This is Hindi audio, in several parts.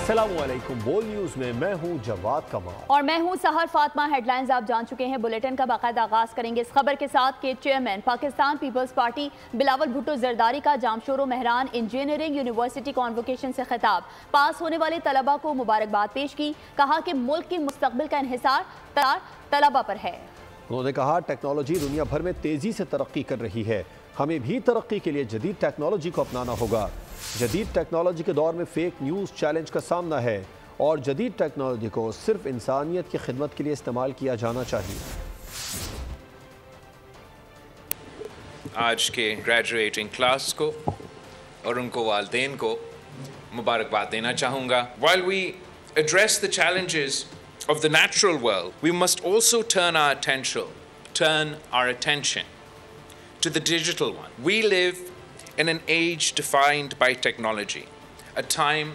अस्सलामुअलैकुम। बोल न्यूज में मैं हूं जवाद कमाल और मैं हूं सहर फातिमा। हेडलाइंस आप जान चुके हैं। बुलेटिन का बाकायदा आगाज करेंगे इस खबर के साथ कि चेयरमैन पाकिस्तान पीपल्स पार्टी बिलावल भुट्टो जरदारी का Jamshoro Mehran engineering university convocation से खिताब। पास होने वाले तलबा को मुबारकबाद पेश की। कहा कि मुल्क की मुस्तकबिल का इन्हिसार तलबा पर है। उन्होंने कहा टेक्नोलॉजी दुनिया भर में तेजी से तरक्की कर रही है, हमें भी तरक्की के लिए जदीद टेक्नोलॉजी को अपनाना होगा। जदीद टेक्नोलॉजी के दौर में फेक न्यूज़ चैलेंज का सामना है और जदीद टेक्नोलॉजी को सिर्फ इंसानियत की खिदमत के लिए इस्तेमाल किया जाना चाहिए। आज के ग्रेजुएटिंग क्लास को और उनको वालिदैन को मुबारकबाद देना चाहूँगा। While we address the challenges of the natural world, we must also turn our attention to the digital one. We live in an age defined by technology, a time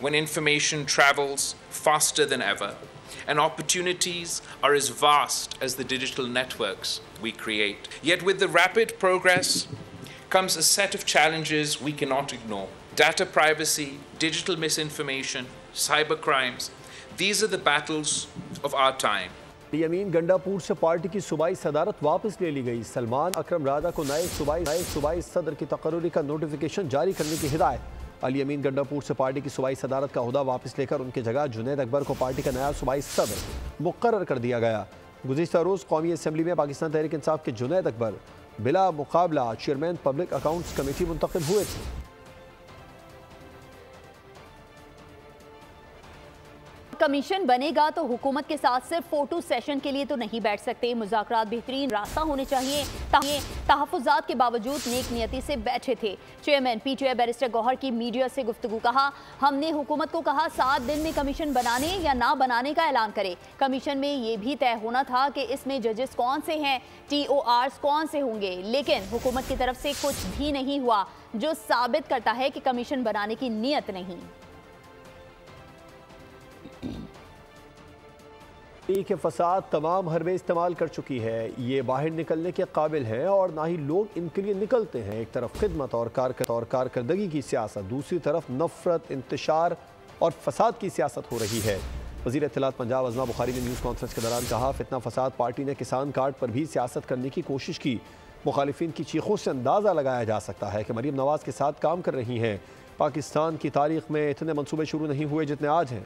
when information travels faster than ever and opportunities are as vast as the digital networks we create. Yet with the rapid progress comes a set of challenges we cannot ignore. Data privacy, digital misinformation, cybercrimes, these are the battles of our time. Yamin Gandapur से पार्टी की सूबाई सदारत वापस ले ली गई। सलमान अकरम राजा को नए सूबाई सदर की तकर्री का नोटिफिकेशन जारी करने की हिदायत। अली अमीन गंडापुर से पार्टी की सूबाई सदारत का ओहदा वापस लेकर उनकी जगह जुनैद अकबर को पार्टी का नया सूबाई सदर मुकर्रर कर दिया गया। गुज़िश्ता रोज़ कौमी असम्बली में पाकिस्तान तहरीक इंसाफ के जुनैद अकबर बिला मुकाबला चेयरमैन पब्लिक अकाउंट्स कमेटी मुंतखब हुए थे। कमीशन बनेगा तो हुकूमत के साथ सिर्फ फोटो सेशन के लिए तो नहीं बैठ सकते। मुज़ाकरात बेहतरीन रास्ता होने चाहिए। तहफ़्फ़ुज़ात के बावजूद नेक नियति से बैठे थे। चेयरमैन PTI बैरिस्टर गौहर की मीडिया से गुफ्तगू। कहा, हमने हुकूमत को कहा 7 दिन में कमीशन बनाने या ना बनाने का ऐलान करे। कमीशन में ये भी तय होना था कि इसमें जजेस कौन से हैं, TORs कौन से होंगे, लेकिन हुकूमत की तरफ से कुछ भी नहीं हुआ, जो साबित करता है कि कमीशन बनाने की नीयत नहीं। के फसाद तमाम हरबे इस्तेमाल कर चुकी है, ये बाहर निकलने के काबिल हैं और ना ही लोग इनके लिए निकलते हैं। एक तरफ खिदमत और कारकर्दगी की सियासत, दूसरी तरफ नफरत, इंतशार और फसाद की सियासत हो रही है। वज़ीर इत्तलात पंजाब अज़मा बुखारी ने न्यूज़ कॉन्फ्रेंस के दौरान कहा, फितना फसाद पार्टी ने किसान कार्ड पर भी सियासत करने की कोशिश की। मुखालिफिन की चीखों से अंदाज़ा लगाया जा सकता है कि मरीम नवाज़ के साथ काम कर रही हैं। पाकिस्तान की तारीख में इतने मनसूबे शुरू नहीं हुए जितने आज हैं।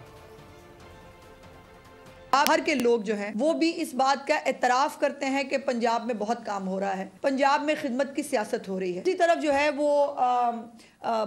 भर के लोग जो हैं वो भी इस बात का एतराफ़ करते हैं कि पंजाब में बहुत काम हो रहा है, पंजाब में खिदमत की सियासत हो रही है। दूसरी तरफ जो है वो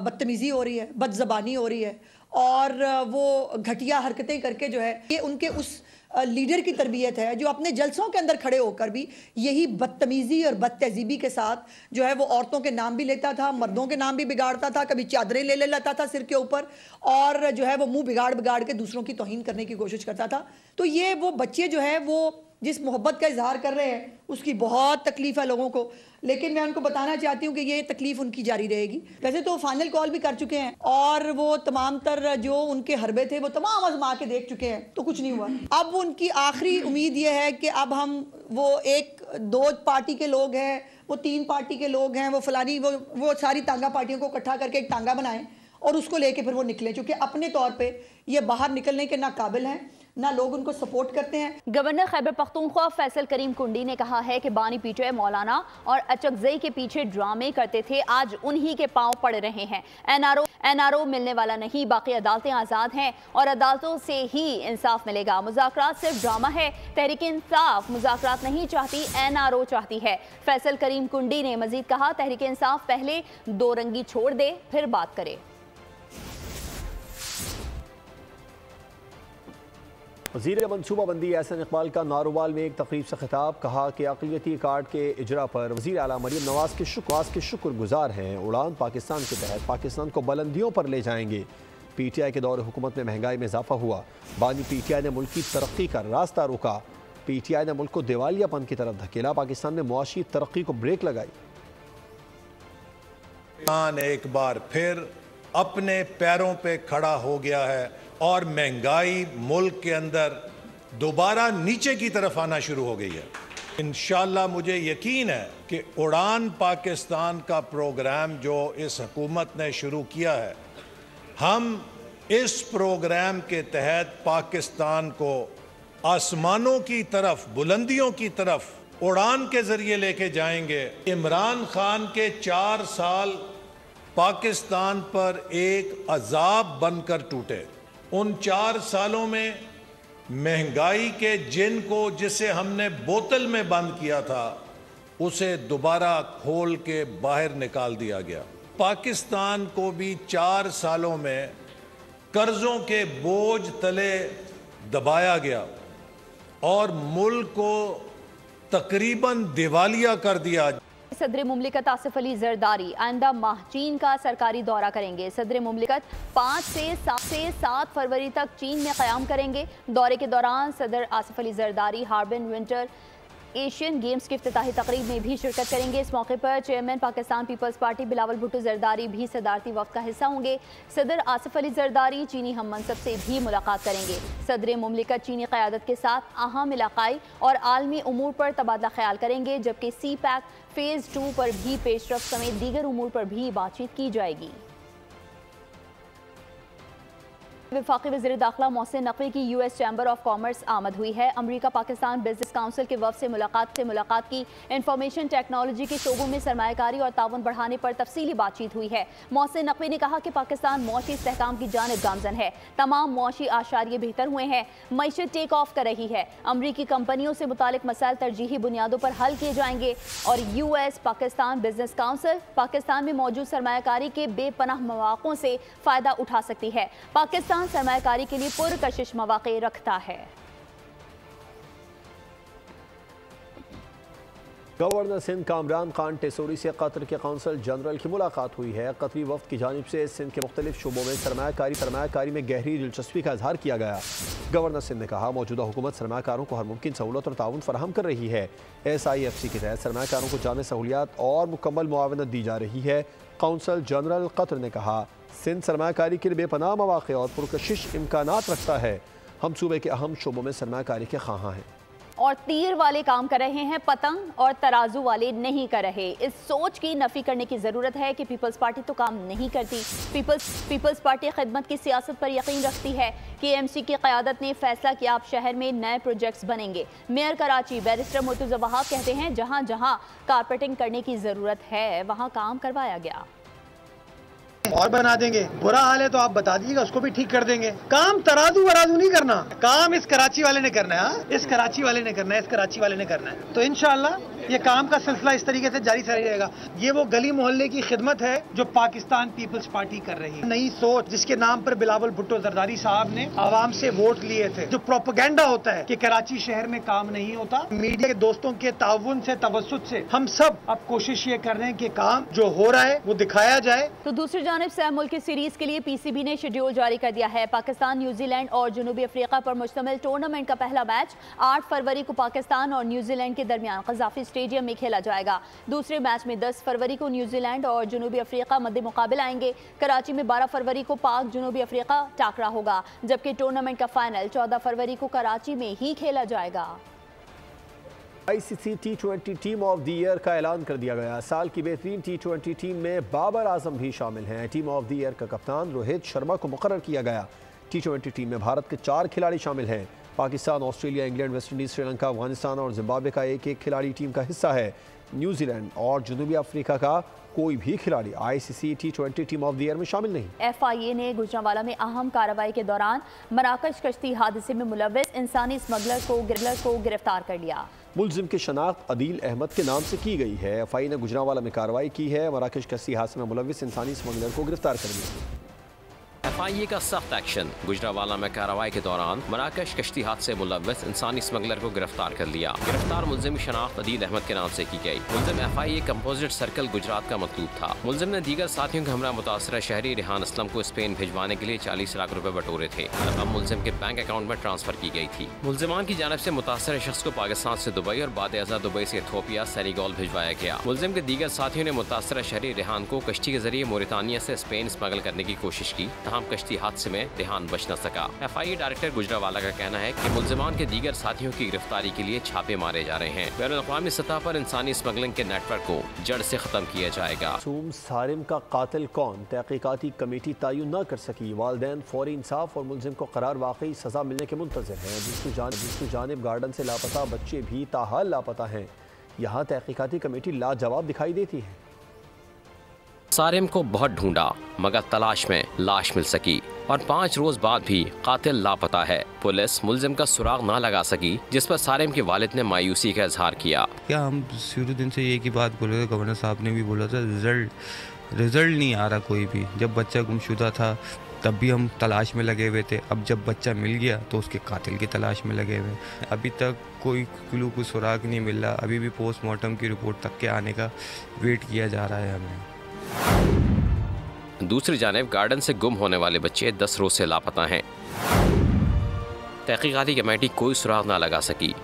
बदतमीज़ी हो रही है, बदज़बानी हो रही है और वो घटिया हरकतें करके जो है, ये उनके उस लीडर की तरबियत है जो अपने जलसों के अंदर खड़े होकर भी यही बदतमीज़ी और बदतहज़ीबी के साथ जो है वो औरतों के नाम भी लेता था, मर्दों के नाम भी बिगाड़ता था, कभी चादरें ले लेता था सिर के ऊपर और जो है वो मुंह बिगाड़ के दूसरों की तौहीन करने की कोशिश करता था। तो ये वो बच्चे जो है वो जिस मोहब्बत का इजहार कर रहे हैं उसकी बहुत तकलीफ है लोगों को, लेकिन मैं उनको बताना चाहती हूँ कि ये तकलीफ उनकी जारी रहेगी। वैसे तो फाइनल कॉल भी कर चुके हैं और वो तमाम तर जो उनके हरबे थे वो तमाम आजमा के देख चुके हैं, तो कुछ नहीं हुआ। अब उनकी आखिरी उम्मीद ये है कि अब हम वो 1-2 पार्टी के लोग हैं, वो 3 पार्टी के लोग हैं, वो फलानी वो सारी तांगा पार्टियों को इकट्ठा करके एक तांगा बनाएं और उसको लेके फिर वो निकले, क्योंकि अपने तौर पे ये बाहर निकलने के ना काबिल हैं, ना लोग उनको सपोर्ट करते हैं। गवर्नर खैबर पख्तूनख्वा फैसल करीम कुंडी ने कहा है कि बानी PTI मौलाना और अचकजई के पीछे ड्रामे करते थे, आज उन्हीं के पांव पड़ रहे हैं। NRO मिलने वाला नहीं, बाकी अदालतें आज़ाद हैं और अदालतों से ही इंसाफ मिलेगा। मुज़ाकरात सिर्फ ड्रामा है, तहरीक इंसाफ मुज़ाकरात नहीं चाहती, NRO चाहती है। फैसल करीम कुंडी ने मजीद कहा, तहरीक इंसाफ पहले 2 रंगी छोड़ दे फिर बात करे। वज़ीर मनसूबाबंदी एहसन इकबाल का नारोवाल में एक तकरीब से खिताब। कहा कि अक़लियती कार्ड के इजरा पर वज़ीर आला मरीम नवाज़ के शुक्रगुजार हैं। उड़ान पाकिस्तान के तहत पाकिस्तान को बुलंदियों पर ले जाएंगे। PTI के दौर हुकूमत में महंगाई में इजाफा हुआ, बानी PTI ने मुल्क की तरक्की का रास्ता रोका। PTI ने मुल्क को दिवालियापन की तरफ धकेला, पाकिस्तान ने मुआशी तरक्की को ब्रेक लगाई। एक बार फिर अपने पैरों पे खड़ा हो गया है और महंगाई मुल्क के अंदर दोबारा नीचे की तरफ आना शुरू हो गई है। इंशाअल्लाह मुझे यकीन है कि उड़ान पाकिस्तान का प्रोग्राम जो इस हुकूमत ने शुरू किया है, हम इस प्रोग्राम के तहत पाकिस्तान को आसमानों की तरफ, बुलंदियों की तरफ उड़ान के जरिए लेके जाएंगे। इमरान खान के 4 साल पाकिस्तान पर एक अजाब बनकर टूटे। उन 4 सालों में महंगाई के जिन को जिसे हमने बोतल में बंद किया था, उसे दोबारा खोल के बाहर निकाल दिया गया। पाकिस्तान को भी 4 सालों में कर्जों के बोझ तले दबाया गया और मुल्क को तकरीबन दिवालिया कर दिया। सदर मुमलिकत आसिफ अली जरदारी आइंदा माह चीन का सरकारी दौरा करेंगे। सदर मुमलिकत 5 से 7 फरवरी तक चीन में क़याम करेंगे। दौरे के दौरान सदर Asif Ali Zardari Harbin winter Asian games की इफ्तिताही तकरीब में भी शिरकत करेंगे। इस मौके पर चेयरमैन पाकिस्तान पीपल्स पार्टी बिलावल भुट्टो जरदारी भी सदारती वफ्द का हिस्सा होंगे। सदर आसिफ अली जरदारी चीनी हम मनसब से भी मुलाकात करेंगे। सदर मुमलिकत चीनी क़यादत के साथ अहम इलाकाई और आलमी उमूर पर तबादला ख्याल करेंगे, जबकि सी पैक फेज़ 2 पर भी पेशरफ समेत दीगर उमूर पर भी बातचीत की जाएगी। वफाकी वज़ीर दाखिला मोहसिन नकवी की US चैम्बर ऑफ कॉमर्स आमद हुई है। अमरीका पाकिस्तान बिजनेस काउंसिल के वफ़द से मुलाकात की। इंफॉर्मेशन टेक्नोलॉजी के शोबों में सरमायाकारी और ताउन बढ़ाने पर तफसीली बातचीत हुई है। मोहसिन नकवी ने कहा कि पाकिस्तान मौशी इस्तेहकाम की जानिब गामजन है। तमाम मौशी आशारिये बेहतर हुए हैं। मईशत टेक ऑफ कर रही है। अमरीकी कंपनियों से मुतालिक मसाइल तरजीही बुनियादों पर हल किए जाएंगे और US Pakistan business council Pakistan में मौजूद सरमायाकारी के बेपनाह मौक़ों से फ़ायदा उठा सकती है। पाकिस्तान सरमायाकारी के लिए पुरकशिश मौक़े रखता है। गवर्नर सिंध कामरान खान टेसोरी से कतर के कौंसल जनरल की मुलाकात हुई है। कतरी वफ्द की जानिब से सिंध के मुख्तलिफ शोबों में सरमायाकारी में गहरी दिलचस्पी का इजहार किया गया। गवर्नर सिंध ने कहा, मौजूदा हुकूमत सरमायाकारों को हर मुमकिन सहूलत और ताउन फराहम कर रही है। SIFC के तहत सरमायाकारों को जामे सहूलियात और मुकम्मल मुआवनत दी जा रही है। कौंसल जनरल कतर ने कहा, सिंध सरमायाकारी के लिए बेपनाह मौक़े और पुरकशिश इम्कानात रखता है। हम सूबे के अहम शोबों में सरमायाकारी के ख़्वाहां हैं और तीर वाले काम कर रहे हैं, पतंग और तराजू वाले नहीं कर रहे। इस सोच की नफी करने की ज़रूरत है कि पीपल्स पार्टी तो काम नहीं करती। पीपल्स पार्टी खिदमत की सियासत पर यकीन रखती है। KMC की क़यादत ने फैसला किया, अब शहर में नए प्रोजेक्ट्स बनेंगे। मेयर कराची बैरिस्टर मुर्तज़ा वहाब कहते हैं, जहाँ जहाँ कारपेटिंग करने की ज़रूरत है वहाँ काम करवाया गया और बना देंगे। बुरा हाल है तो आप बता दीजिएगा, उसको भी ठीक कर देंगे। काम तराजू वराजू नहीं करना, काम इस कराची वाले ने करना है, इस कराची वाले ने करना है, इस कराची वाले ने करना है। तो इंशाअल्लाह ये काम का सिलसिला इस तरीके से जारी रहेगा। ये वो गली मोहल्ले की खिदमत है जो पाकिस्तान पीपल्स पार्टी कर रही है। नई सोच जिसके नाम पर बिलावल भुट्टो जरदारी साहब ने आवाम से वोट लिए थे। जो प्रोपेगेंडा होता है कि कराची शहर में काम नहीं होता, मीडिया के दोस्तों के ताउन से तवस्सुत से हम सब अब कोशिश ये कर रहे हैं कि काम जो हो रहा है वो दिखाया जाए। तो दूसरी जानिब सह मुल्क की सीरीज के लिए PCB ने शेड्यूल जारी कर दिया है। पाकिस्तान न्यूजीलैंड और जनूबी अफ्रीका पर मुश्तमिल टूर्नामेंट का पहला मैच 8 फरवरी को पाकिस्तान और न्यूजीलैंड के दरमियान क़ज़ाफ़ी स्टेडियम में खेला जाएगा। दूसरे मैच में 10 फरवरी को न्यूजीलैंड और जनूबी अफ्रीका मद्दे मुकाबले आएंगे। कराची में 12 फरवरी को पाक जनूबी अफ्रीका टाकरा होगा, जबकि टूर्नामेंट का फाइनल 14 फरवरी को कराची में ही खेला जाएगा। ICC T20 team of the year का ऐलान कर दिया गया। साल की बेहतरीन T20 टीम में बाबर आजम भी शामिल हैं। टीम ऑफ द ईयर का कप्तान रोहित शर्मा को मुकर्रर किया गया। T20 टीम में भारत के 4 खिलाड़ी शामिल हैं। Pakistan, Australia, England, West Indies, Sri Lanka, Afghanistan और जिम्बाब्वे का एक खिलाड़ी टीम का हिस्सा है। न्यूजीलैंड और जनूबी अफ्रीका का कोई भी खिलाड़ी ICC T20 team of the year में शामिल नहीं। FIA ने गुजरांवाला में अहम कार्रवाई के दौरान मराकश कश्ती हादसे में मुलव्वस इंसानी स्मगलर को गिरफ्तार कर लिया। मुलजिम की शनाख्त अदील अहमद के नाम से की गई है। FIA ने गुजरांवाला में कार्रवाई की है। मराकश कश्ती हादसे में मुलव्वस इंसानी स्मगलर को गिरफ्तार कर लिया। FIA का सख्त एक्शन। गुजरांवाला में कार्रवाई के दौरान मराकश कश्ती हादसे से मुलव्वस इंसानी स्मगलर को गिरफ्तार कर लिया। गिरफ्तार मुलजिम की शनाख्त अदील अहमद के नाम से की गई। मुलजिम FIA कंपोजिट सर्कल गुजरात का मतलूब था। मुलजिम ने दीगर साथियों के हमरा मुतासरा शहरी रेहान असलम को स्पेन भिजवाने के लिए 40 लाख रुपए बटोरे थे। रकम मुलजिम के बैंक अकाउंट में ट्रांसफर की गई थी। मुलजिमान की जानब से मुतासरा शख्स को पाकिस्तान से दुबई और बाद अज़ा दुबई से इथियोपिया सेनेगल भिजवाया गया। मुलजिम के दीगर साथियों ने मुतासरा शहरी रेहान को कश्ती के जरिए मोरितानिया से स्पेन स्मगल करने की कोशिश की। तहाँ तमाम कश्ती हादसे में देहान बच न सका। FIA डायरेक्टर गुजरावाला का कहना है कि मुल्जिमान के दीगर साथियों की गिरफ्तारी के लिए छापे मारे जा रहे हैं। बैनुल-अक़वामी सतह पर इंसानी स्मगलिंग के नेटवर्क को जड़ से खत्म किया जाएगा। मासूम सारिम का कातिल कौन, तहकीकाती कमेटी तयन न कर सकी। वालिदैन फौरी इंसाफ और मुलजिम को करार वाकई सजा मिलने के मुंतज़िर हैं। दूसरी जानिब गार्डन से लापता बच्चे भी ताहाल लापता हैं। यहाँ तहकीकाती कमेटी लाजवाब दिखाई देती है। सारिम को बहुत ढूंढा मगर तलाश में लाश मिल सकी और 5 रोज बाद भी कातिल लापता है। पुलिस मुलजिम का सुराग ना लगा सकी, जिस पर सारिम के वालिद ने मायूसी का इजहार किया। क्या हम शुरू दिन से एक ही बात बोल रहे थे, गवर्नर साहब ने भी बोला था रिजल्ट नहीं आ रहा कोई भी। जब बच्चा गुमशुदा था तब भी हम तलाश में लगे हुए थे, अब जब बच्चा मिल गया तो उसके कातिल की तलाश में लगे हुए। अभी तक कोई क्लू को सुराग नहीं मिल रहा। अभी भी पोस्टमार्टम की रिपोर्ट तक के आने का वेट किया जा रहा है हमें। दूसरी जानिब गार्डन से गुम होने वाले बच्चे 10 रोज से लापता हैं। तहकीकाती कमेटी कोई सुराग ना लगा सकी।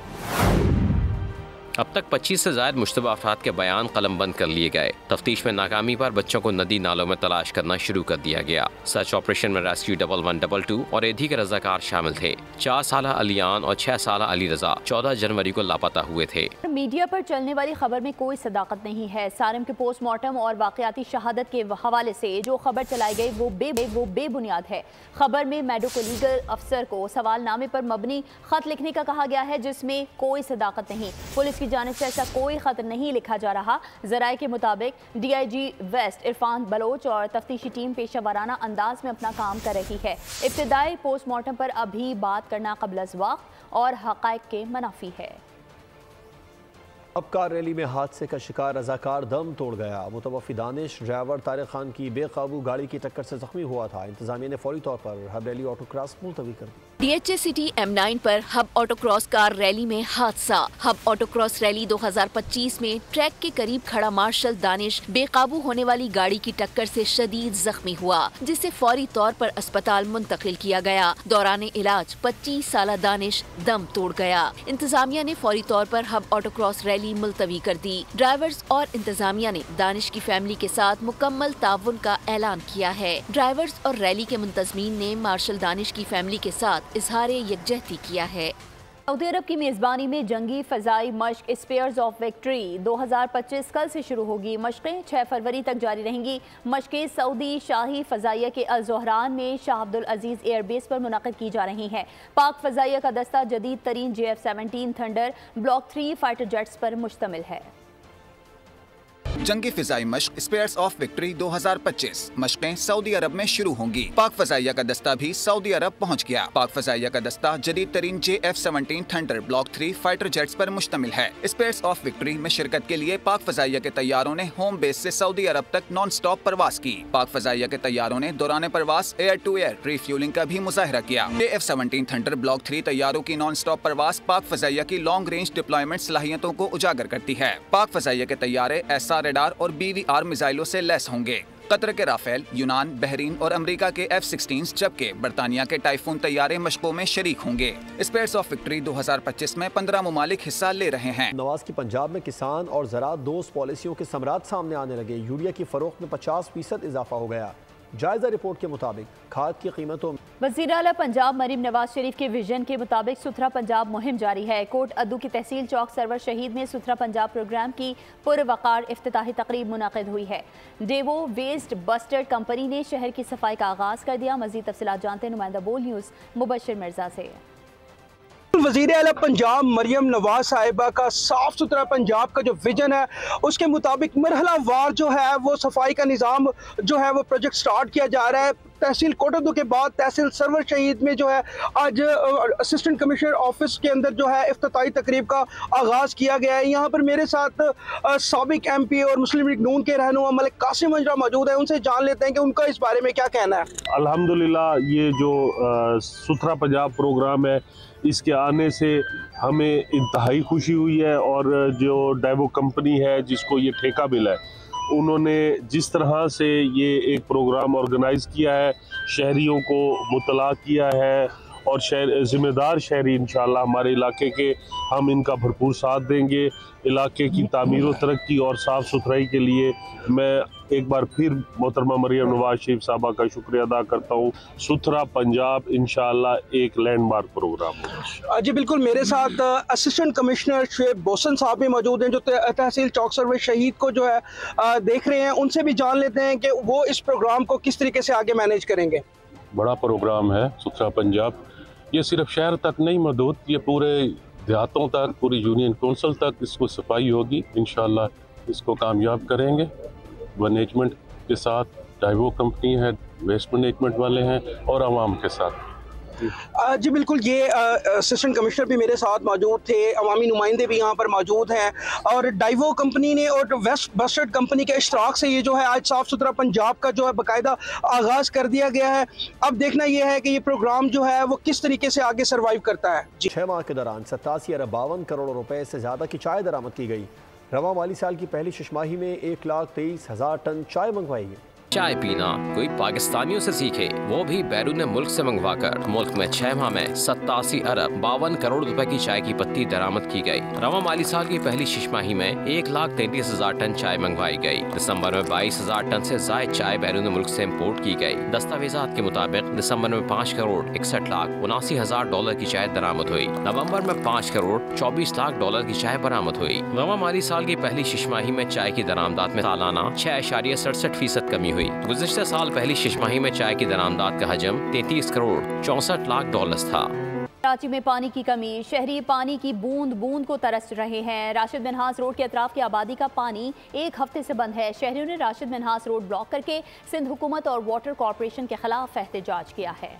अब तक 25 से ज़ायद मुश्तबा अफराद के बयान कलमबंद कर लिए गए। तफ्तीश में नाकामी पर बच्चों को नदी नालों में तलाश करना शुरू कर दिया गया। सर्च ऑपरेशन में रेस्क्यू 1122 और एधी के रजाकार शामिल थे। 4 साला अलियान और 6 साला अली रजा 14 जनवरी को लापता हुए थे। मीडिया पर चलने वाली खबर में कोई सदाकत नहीं है। सारिम के पोस्टमार्टम और वाकयाती शहादत के हवाले से जो खबर चलाई गई वो बेबुनियाद है। खबर में मेडिको लीगल अफसर को सवालनामे पर मबनी खत लिखने का कहा गया है, जिसमें कोई सदाकत नहीं। पुलिस की जानिब से ऐसा कोई खत नहीं लिखा जा रहा। ज़राए के मुताबिक DIG वेस्ट इरफान बलोच और तफ्तीशी टीम पेशा वाराना अंदाज में अपना काम कर रही है। इब्तिदाई पोस्टमार्टम पर अभी बात करना क़ब्ल अज़ वक्त और हक़ाइक़ के मुनाफी है। अब कार रैली में हादसे का शिकार रजाकार दम तोड़ गया। मुतवफ़्फ़ी दानिश ड्राइवर तारिक खान की बेकाबू गाड़ी की टक्कर से जख्मी हुआ था। इंतजामिया ने फौरी तौर पर हब रैली ऑटोक्रॉस मुलतवी कर दी। DHA सिटी M9 पर हब ऑटोक्रॉस कार रैली में हादसा। हब ऑटोक्रॉस रैली 2025 में ट्रैक के करीब खड़ा मार्शल दानिश बेकाबू होने वाली गाड़ी की टक्कर से शदीद जख्मी हुआ, जिसे फौरी तौर पर अस्पताल मुंतकिल किया गया। दौरान इलाज 25 साला दानिश दम तोड़ गया। इंतजामिया ने फौरी तौर पर हब ऑटोक्रॉस रैली मुलतवी कर दी। ड्राइवर्स और इंतजामिया ने दानिश की फैमिली के साथ मुकम्मल ताउन का ऐलान किया है। ड्राइवर्स और रैली के मुंतजमीन ने मार्शल दानिश की फैमिली के साथ इजहार यकजहती किया है। सऊदी अरब की मेज़बानी में जंगी फ़ज़ाई मश्क स्पेयर्स ऑफ विक्ट्री 2025 कल से शुरू होगी। मशक़ें 6 फरवरी तक जारी रहेंगी। मशक़ें सऊदी शाही फ़ज़ाइया के अल ज़ोहरान में शाह अब्दुल अजीज़ एयरबेस पर मुनक़िद की जा रही हैं। पाक फ़ज़ाइया का दस्ता जदीद तरीन JF-17 thunder block 3 fighter jets पर मुश्तमिल है। जंगी फिजाई मश्क स्पेयर्स ऑफ विक्ट्री 2025 मशक़ें सऊदी अरब में शुरू होंगी। पाक फजाइया का दस्ता भी सऊदी अरब पहुंच गया। पाक फजाइया का दस्ता जदीद तरीन JF-17 thunder block 3 fighter jets पर मुश्तमिल है। स्पेयर्स ऑफ विक्ट्री में शिरकत के लिए पाक फजाइया के तैयारों ने होम बेस से सऊदी अरब तक नॉन स्टॉप परवास की। पाक फजाइया के तैयारों ने दौरान परवास एयर टू एयर रिफ्यूलिंग का भी मुजाहरा किया। JF-17 थंडर ब्लॉक 3 तैयारों की नॉन स्टॉप परवास पाक फजाइया की लॉन्ग रेंज डिप्लॉयमेंट सलाहियतों को उजागर करती है। पाक फजाइया के तैयारे SR रेडार और BVR मिसाइलों से लैस होंगे। कतर के राफेल, यूनान, बहरीन और अमेरिका के F-16 जबकि बरतानिया के टाइफून तैयारे मशकों में शरीक होंगे। स्पेयर्स ऑफ विक्ट्री 2025 में 15 मुमालिक हिस्सा ले रहे हैं। नवाज की पंजाब में किसान और ज़राअत दोस्त पॉलिसियों के समरात सामने आने लगे। यूरिया की फरोख्त में 50% इजाफा हो गया। जायजा रिपोर्ट के मुताबिक खाद की कीमतों में वज़ीर आला पंजाब मरीम नवाज शरीफ के विजन के मुताबिक सुथरा पंजाब मुहिम जारी है। कोट अद्दू की तहसील चौक सरवर शहीद में सुथरा पंजाब प्रोग्राम की पुरवकार इफ्तिताही तकरीब मुनाकिद हुई है। डेवो वेस्ट बस्टर्ड कंपनी ने शहर की सफाई का आगाज कर दिया। मज़ीद तफसीलात जानते हैं नुमाइंदा बोल न्यूज़ मुबशर मिर्जा से। वज़ीर आला पंजाब मरियम नवाज साहिबा का साफ सुथरा पंजाब का जो विजन है उसके मुताबिक मरहला वार जो है वो सफाई का निज़ाम जो है वो प्रोजेक्ट स्टार्ट किया जा रहा है। तहसील कोटदू के बाद तहसील सरवर शहीद में जो है आज असिस्टेंट कमिश्नर ऑफिस के अंदर जो है इफ्तिताही तकरीब का आगाज़ किया गया है। यहाँ पर मेरे साथ साबिक MP और मुस्लिम लीग नून के रहनुमा मलिक कासिम अंजरा मौजूद है। उनसे जान लेते हैं कि उनका इस बारे में क्या कहना है। अल्हम्दुलिल्लाह ये जो सुथरा पंजाब प्रोग्राम है इसके आने से हमें इंतहाई खुशी हुई है और जो डेवो कंपनी है जिसको ये ठेका मिला है उन्होंने जिस तरह से ये एक प्रोग्राम ऑर्गेनाइज किया है, शहरियों को मुतला किया है और ज़िम्मेदार शहरी इंशाल्लाह हमारे इलाके के, हम इनका भरपूर साथ देंगे। इलाके की तामीर व तरक्की और साफ़ सुथराई के लिए मैं एक बार फिर मोहतरमा मरियम नवाज शरीफ साहबा का शुक्रिया अदा करता हूँ। सुथरा पंजाब इंशाल्लाह एक लैंडमार्क प्रोग्राम होगा। जी बिल्कुल, मेरे साथ असिस्टेंट कमिश्नर शुएब बोसन साहब भी मौजूद हैं जो तहसील चौक सर्वे शहीद को जो है देख रहे हैं। उनसे भी जान लेते हैं कि वो इस प्रोग्राम को किस तरीके से आगे मैनेज करेंगे। बड़ा प्रोग्राम है सुथरा पंजाब, ये सिर्फ शहर तक नहीं महदूद, ये पूरे देहातों तक, पूरी यूनियन कौंसिल तक इसको सफाई होगी। इंशाल्लाह इसको कामयाब करेंगे। मैनेजमेंट के साथ, चाहे वो कंपनी है, वेस्ट मैनेजमेंट वाले हैं और आवाम के साथ। जी बिल्कुल, ये असिस्टेंट कमिश्नर भी मेरे साथ मौजूद थे, अवामी नुमाइंदे भी यहाँ पर मौजूद हैं और डाइवो कंपनी ने और वेस्ट बस्टर्ड कंपनी के इश्तराक से ये जो है आज साफ़ सुथरा पंजाब का जो है बाकायदा आगाज़ कर दिया गया है। अब देखना ये है कि ये प्रोग्राम जो है वो किस तरीके से आगे सर्वाइव करता है। 6 माह के दौरान 87 अरब 52 करोड़ रुपए से ज़्यादा की चाय दरामद की गई। रवा माली साल की पहली छमाही में 1,23,000 टन चाय मंगवाई गई। चाय पीना कोई पाकिस्तानियों से सीखे, वो भी बैरून मुल्क से मंगवाकर। मुल्क में 6 माह में 87 अरब 52 करोड़ रुपए की चाय की पत्ती दरामद की गई। रवा माली साल की पहली छमाही में 1,33,000 टन चाय मंगवाई गई। दिसंबर में 22,000 टन से जायद चाय बैरून मुल्क से इम्पोर्ट की गई। दस्तावेजात के मुताबिक दिसंबर में 5 करोड़ 61,79,000 डॉलर की चाय दरामद हुई। नवम्बर में 5 करोड़ 24 लाख डॉलर की चाय बरामद हुई। रवा माली साल की पहली छमाही में चाय की दरामदात में सालाना 6.67% कमी हुई। गुज़िश्ता साल पहली छमाही में चाय की दरामदात का हजम 33 करोड़ 64 लाख डॉलर था। कराची में पानी की कमी, शहरी पानी की बूंद बूंद को तरस रहे हैं। राशिद मिन्हास रोड के अतराफ की आबादी का पानी 1 हफ्ते से बंद है। शहरियों ने राशिद मिन्हास रोड ब्लॉक करके सिंध हुकूमत और वाटर कॉरपोरेशन के खिलाफ एहतजाज किया है।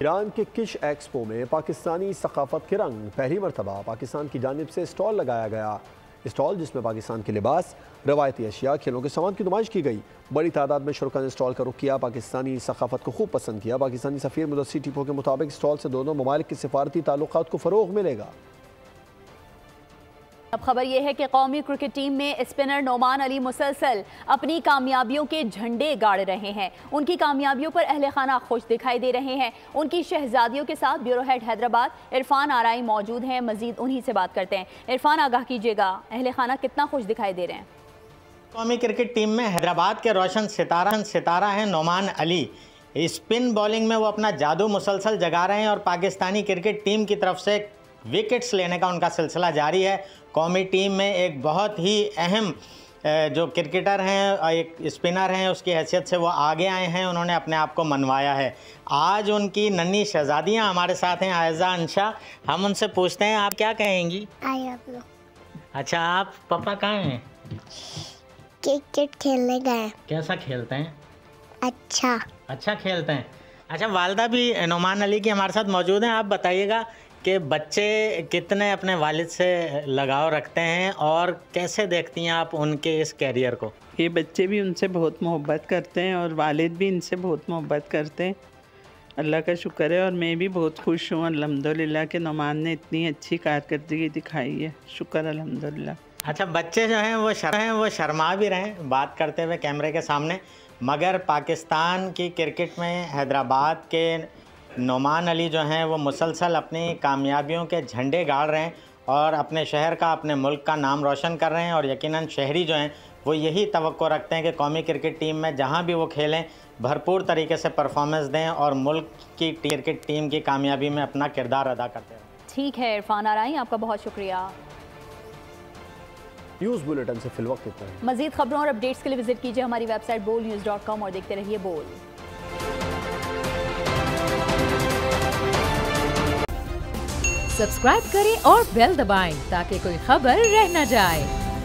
ईरान के किश एक्सपो में पाकिस्तानी सकाफत के रंग, पहली मरतबा पाकिस्तान की जानिब से स्टॉल लगाया गया। स्टॉल जिसमें पाकिस्तान के लिबास, रवायती अशिया, खेलों के सामान की नुमाइश की गई। बड़ी तादाद में शुरका ने स्टॉल का रुख किया, पाकिस्तानी सकाफत को खूब पसंद किया। पाकिस्तानी सफ़ीर मुदस्सिर टीपो के मुताबिक स्टॉल से दोनों ममालिक के सिफारती ताल्लुकात को फ़रोग़ मिलेगा। अब खबर यह है कि कौमी क्रिकेट टीम में स्पिनर नोमान अली मुसलसल अपनी कामयाबियों के झंडे गाड़ रहे हैं। उनकी कामयाबियों पर अहले खाना खुश दिखाई दे रहे हैं। उनकी शहजादियों के साथ ब्यूरो हेड हैदराबाद इरफान आराई मौजूद हैं। मजीद उन्हीं से बात करते हैं। इरफान, आगाह कीजिएगा, अहले खाना कितना खुश दिखाई दे रहे हैं? कौमी क्रिकेट टीम में हैदराबाद के रोशन सितारा हैं नोमान अली। स्पिन बॉलिंग में वो अपना जादू मुसलसल जगा रहे हैं और पाकिस्तानी क्रिकेट टीम की तरफ से विकेट्स लेने का उनका सिलसिला जारी है। कौमी टीम में एक बहुत ही अहम जो क्रिकेटर हैं, एक स्पिनर हैं, उसकी हैसियत से वो आगे आए हैं। उन्होंने अपने आप को मनवाया है। आज उनकी नन्ही शहजादियाँ हमारे साथ हैं, आयजा, अंशा। हम उनसे पूछते हैं, आप क्या कहेंगी? अच्छा, आप पापा कहाँ हैं? क्रिकेट खेलने गए। कैसा खेलते हैं? अच्छा खेलते हैं। अच्छा, वालदा भी नोमान अली की हमारे साथ मौजूद हैं। आप बताइएगा कि बच्चे कितने अपने वालिद से लगाव रखते हैं और कैसे देखती हैं आप उनके इस कैरियर को? ये बच्चे भी उनसे बहुत मोहब्बत करते हैं और वालिद भी इनसे बहुत मोहब्बत करते हैं। अल्लाह का शुक्र है और मैं भी बहुत खुश हूँ अल्हम्दुलिल्लाह कि नोमान ने इतनी अच्छी कारकर्दगी दिखाई है। शुक्र अल्हम्दुलिल्लाह। अच्छा, बच्चे जो हैं वो शर्मा भी रहे हैं बात करते हुए कैमरे के सामने, मगर पाकिस्तान की क्रिकेट में हैदराबाद के नोमान अली जो हैं वो मुसलसल अपनी कामयाबियों के झंडे गाड़ रहे हैं और अपने शहर का, अपने मुल्क का नाम रोशन कर रहे हैं। और यकीनन शहरी जो हैं वो यही तवक्को रखते हैं कि कौमी क्रिकेट टीम में जहां भी वो खेलें भरपूर तरीके से परफॉर्मेंस दें और मुल्क की क्रिकेट टीम की कामयाबी में अपना किरदार अदा करते हैं। ठीक है इरफान आराई, आपका बहुत शुक्रिया। न्यूज़ बुलेटिन से फिलवक्त इतना ही। मजीद खबरों और अपडेट्स के लिए विजिट कीजिए हमारी वेबसाइट bolnews.com और देखते रहिए बोल। सब्सक्राइब करें और बेल दबाएं ताकि कोई खबर रह न जाए।